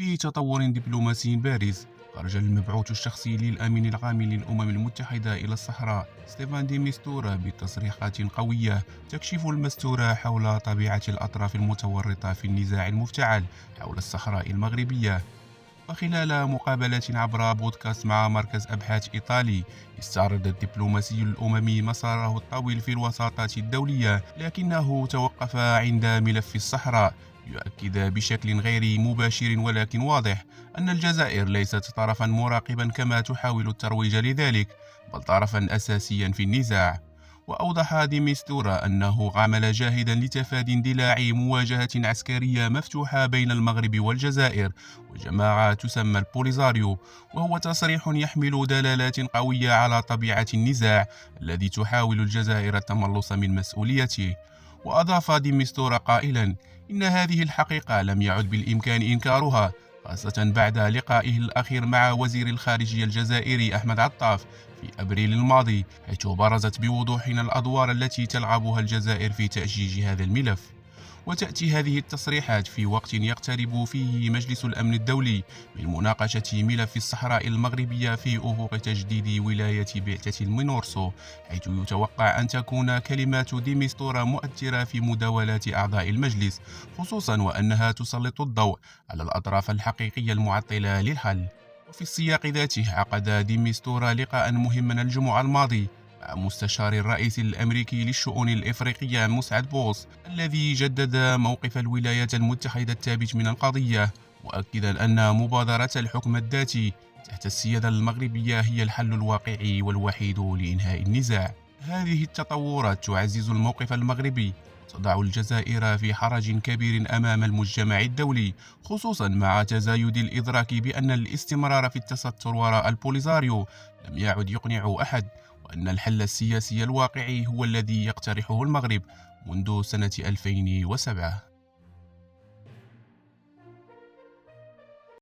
في تطور دبلوماسي بارز، خرج المبعوث الشخصي للأمين العام للأمم المتحدة إلى الصحراء ستيفان دي ميستورا بتصريحات قوية تكشف المستور حول طبيعة الأطراف المتورطة في النزاع المفتعل حول الصحراء المغربية. وخلال مقابلة عبر بودكاست مع مركز أبحاث إيطالي، استعرض الدبلوماسي الأممي مساره الطويل في الوساطات الدولية، لكنه توقف عند ملف الصحراء، يؤكد بشكل غير مباشر ولكن واضح أن الجزائر ليست طرفا مراقبا كما تحاول الترويج لذلك، بل طرفا أساسيا في النزاع. وأوضح ديميستورا أنه عمل جاهدا لتفادي اندلاع مواجهة عسكرية مفتوحة بين المغرب والجزائر وجماعة تسمى البوليزاريو، وهو تصريح يحمل دلالات قوية على طبيعة النزاع الذي تحاول الجزائر التملص من مسؤوليته. وأضاف ديميستورا قائلا إن هذه الحقيقة لم يعد بالإمكان إنكارها، خاصة بعد لقائه الأخير مع وزير الخارجية الجزائري أحمد عطاف في أبريل الماضي، حيث برزت بوضوح الأدوار التي تلعبها الجزائر في تأجيج هذا الملف. وتأتي هذه التصريحات في وقت يقترب فيه مجلس الأمن الدولي من مناقشة ملف الصحراء المغربية في أفق تجديد ولاية بعثة المينورسو، حيث يتوقع أن تكون كلمات ديميستورا مؤثرة في مداولات أعضاء المجلس، خصوصا وأنها تسلط الضوء على الأطراف الحقيقية المعطلة للحل. وفي السياق ذاته، عقد ديميستورا لقاء مهما الجمعة الماضي مع مستشار الرئيس الأمريكي للشؤون الإفريقية مسعد بوس، الذي جدد موقف الولايات المتحدة الثابت من القضية، مؤكدا أن مبادرة الحكم الذاتي تحت السيادة المغربية هي الحل الواقعي والوحيد لإنهاء النزاع. هذه التطورات تعزز الموقف المغربي، تضع الجزائر في حرج كبير أمام المجتمع الدولي، خصوصا مع تزايد الإدراك بأن الاستمرار في التستر وراء البوليزاريو لم يعد يقنع أحد، وأن الحل السياسي الواقعي هو الذي يقترحه المغرب منذ سنة 2007.